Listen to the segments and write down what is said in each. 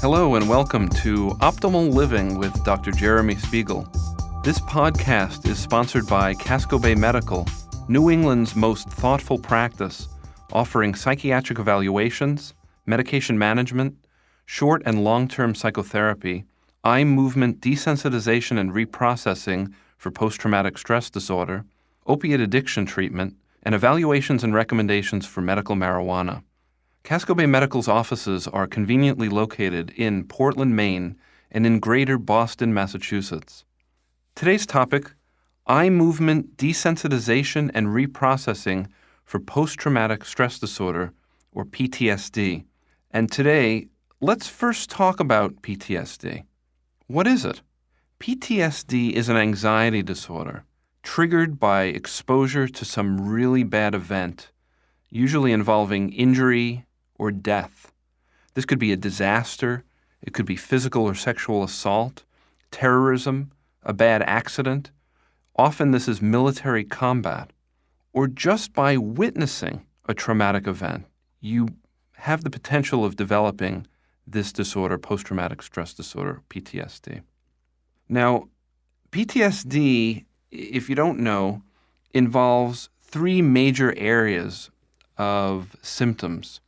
Hello and welcome to Optimal Living with Dr. Jeremy Spiegel. This podcast is sponsored by Casco Bay Medical, New England's most thoughtful practice, offering psychiatric evaluations, medication management, short and long-term psychotherapy, eye movement desensitization and reprocessing for post-traumatic stress disorder, opiate addiction treatment, and evaluations and recommendations for medical marijuana. Casco Bay Medical's offices are conveniently located in Portland, Maine, and in Greater Boston, Massachusetts. Today's topic, eye movement desensitization and reprocessing for post-traumatic stress disorder, or PTSD. And today, let's first talk about PTSD. What is it? PTSD is an anxiety disorder triggered by exposure to some really bad event, usually involving injury or death. This could be a disaster, it could be physical or sexual assault, terrorism, a bad accident. Often this is military combat. Or just by witnessing a traumatic event, you have the potential of developing this disorder, post-traumatic stress disorder, PTSD. Now, PTSD, if you don't know, involves three major areas of symptoms.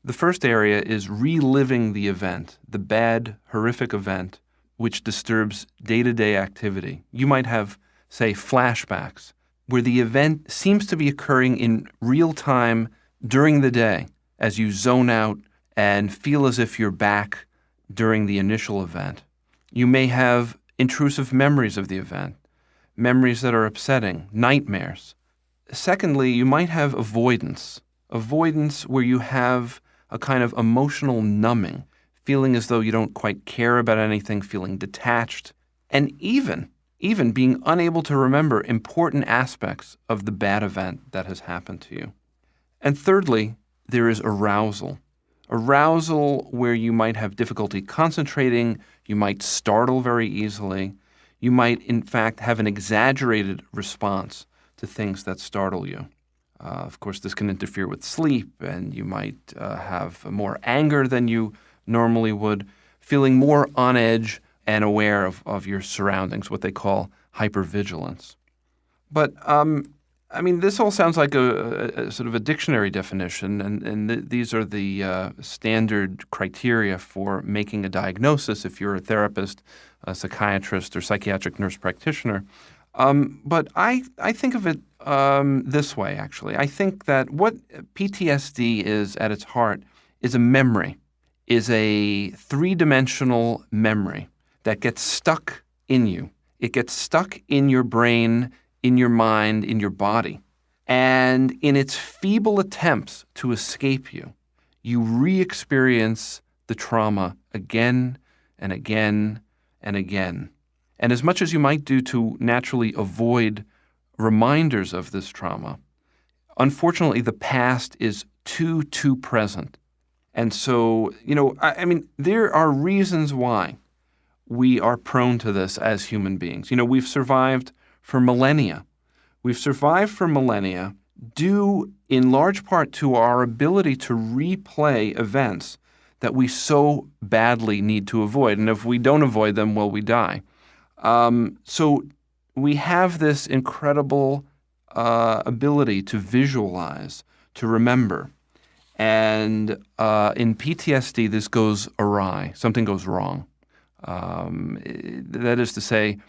The first area is reliving the event, the bad, horrific event, which disturbs day-to-day activity. You might have, say, flashbacks, where the event seems to be occurring in real time during the day as you zone out and feel as if you're back during the initial event. You may have intrusive memories of the event, memories that are upsetting, nightmares. Secondly, you might have avoidance where you have a kind of emotional numbing, feeling as though you don't quite care about anything, feeling detached, and even being unable to remember important aspects of the bad event that has happened to you. And thirdly, there is arousal. Arousal where you might have difficulty concentrating, you might startle very easily, you might in fact have an exaggerated response to things that startle you. Of course, this can interfere with sleep, and you might have more anger than you normally would, feeling more on edge and aware of your surroundings, what they call hypervigilance. But, this all sounds like a sort of a dictionary definition, and these are the standard criteria for making a diagnosis if you're a therapist, a psychiatrist, or psychiatric nurse practitioner. But I think of it this way, actually. I think that what PTSD is at its heart is a memory, is a three-dimensional memory that gets stuck in you. It gets stuck in your brain, in your mind, in your body. And in its feeble attempts to escape you, you re-experience the trauma again and again and again. And as much as you might do to naturally avoid reminders of this trauma, unfortunately, the past is too present. And so, there are reasons why we are prone to this as human beings. We've survived for millennia. We've survived for millennia due in large part to our ability to replay events that we so badly need to avoid. And if we don't avoid them, well, we die. So we have this incredible ability to visualize, to remember. And in PTSD, this goes awry. Something goes wrong. That is to say,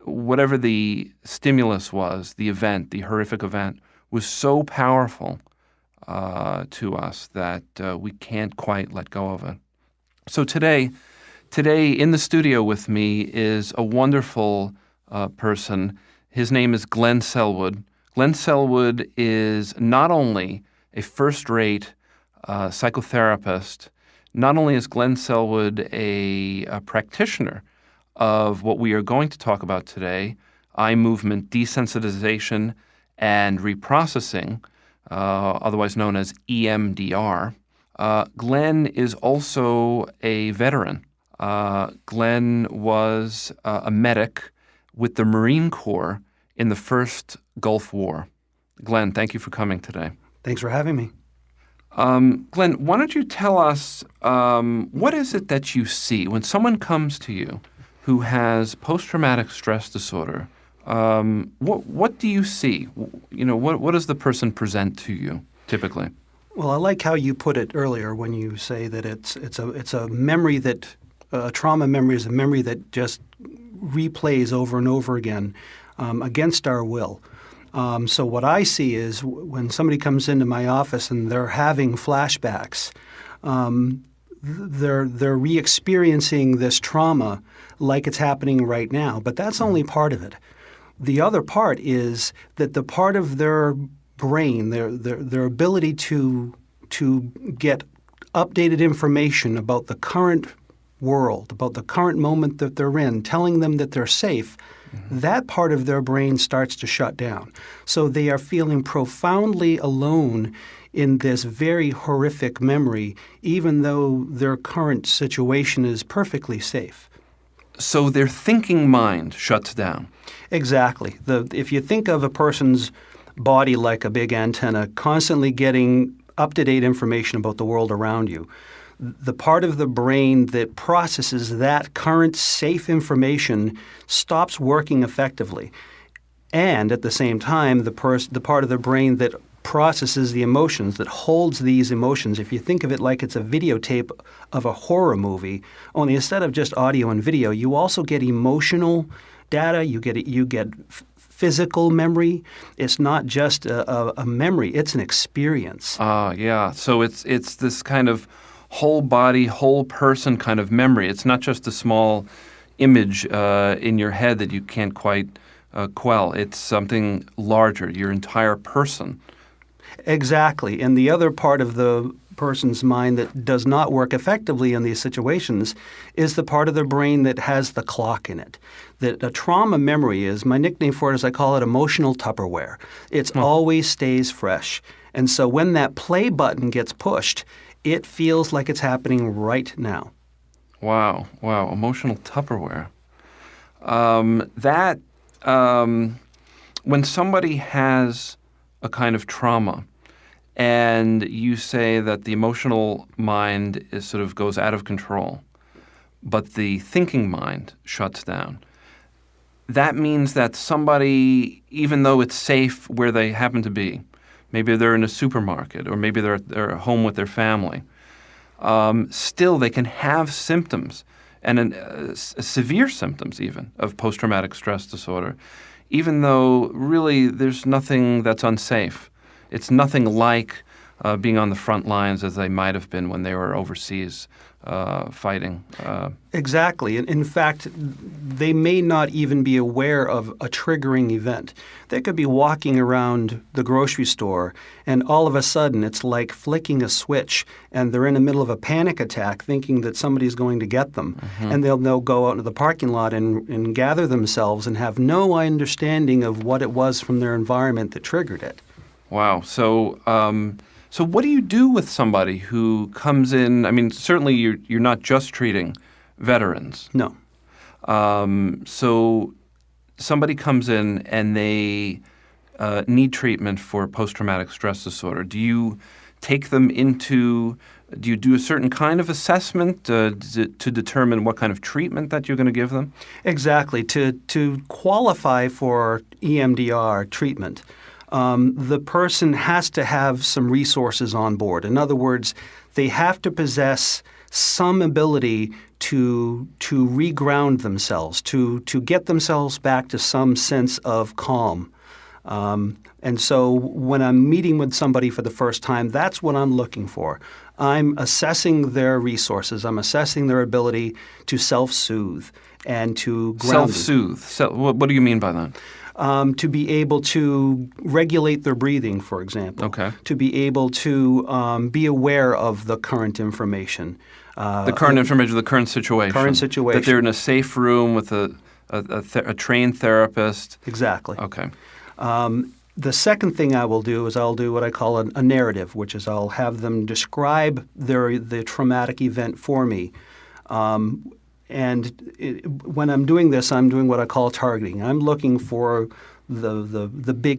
whatever the stimulus was, the event, the horrific event, was so powerful to us that we can't quite let go of it. So today in the studio with me is a wonderful person. His name is Glenn Selwood. Glenn Selwood is not only a first-rate psychotherapist, not only is Glenn Selwood a practitioner of what we are going to talk about today, eye movement desensitization and reprocessing, otherwise known as EMDR. Glenn is also a veteran. Glenn was a medic with the Marine Corps in the first Gulf War. Glenn, thank you for coming today. Thanks for having me. Glenn, why don't you tell us what is it that you see when someone comes to you who has post-traumatic stress disorder? What do you see? What does the person present to you typically? Well, I like how you put it earlier when you say that it's a memory that a trauma memory is a memory that just replays over and over again against our will. So what I see is when somebody comes into my office and they're having flashbacks, they're re-experiencing this trauma like it's happening right now. But that's only part of it. The other part is that the part of their brain, their ability to get updated information about the current world, about the current moment that they're in, telling them that they're safe, that part of their brain starts to shut down. So they are feeling profoundly alone in this very horrific memory, even though their current situation is perfectly safe. So their thinking mind shuts down. Exactly. If you think of a person's body like a big antenna, constantly getting up-to-date information about the world around you, the part of the brain that processes that current safe information stops working effectively. And at the same time, the part of the brain that processes the emotions, that holds these emotions, if you think of it like it's a videotape of a horror movie, only instead of just audio and video, you also get emotional data, you get physical memory. It's not just a memory, it's an experience. Yeah. So it's this kind of whole body, whole person kind of memory. It's not just a small image in your head that you can't quite quell. It's something larger, your entire person. Exactly. And the other part of the person's mind that does not work effectively in these situations is the part of the brain that has the clock in it. That a trauma memory is, my nickname for it is I call it emotional Tupperware. It always stays fresh. And so when that play button gets pushed, it feels like it's happening right now. Wow. Emotional Tupperware. When somebody has a kind of trauma and you say that the emotional mind goes out of control, but the thinking mind shuts down, that means that somebody, even though it's safe where they happen to be, maybe they're in a supermarket or maybe they're at home with their family, still they can have symptoms and severe symptoms even of post-traumatic stress disorder, even though really there's nothing that's unsafe. It's nothing like being on the front lines as they might have been when they were overseas fighting. Exactly. In fact, they may not even be aware of a triggering event. They could be walking around the grocery store and all of a sudden it's like flicking a switch and they're in the middle of a panic attack thinking that somebody's going to get them. Mm-hmm. And they'll go out into the parking lot and gather themselves and have no understanding of what it was from their environment that triggered it. Wow. So what do you do with somebody who comes in? I mean, certainly you're not just treating veterans. No. So somebody comes in and they need treatment for post-traumatic stress disorder. Do you take them do you do a certain kind of assessment to determine what kind of treatment that you're going to give them? Exactly. To qualify for EMDR treatment, the person has to have some resources on board. In other words, they have to possess some ability to reground themselves, to get themselves back to some sense of calm. And so when I'm meeting with somebody for the first time, that's what I'm looking for. I'm assessing their resources. I'm assessing their ability to self-soothe and to ground. Self-soothe? What do you mean by that? To be able to regulate their breathing, for example. Okay. To be able to be aware of the current information. The current information, the current situation. Current situation. That they're in a safe room with a trained therapist. Exactly. Okay. The second thing I will do is I'll do what I call a narrative, which is I'll have them describe the traumatic event for me. When I'm doing this, I'm doing what I call targeting. I'm looking for the big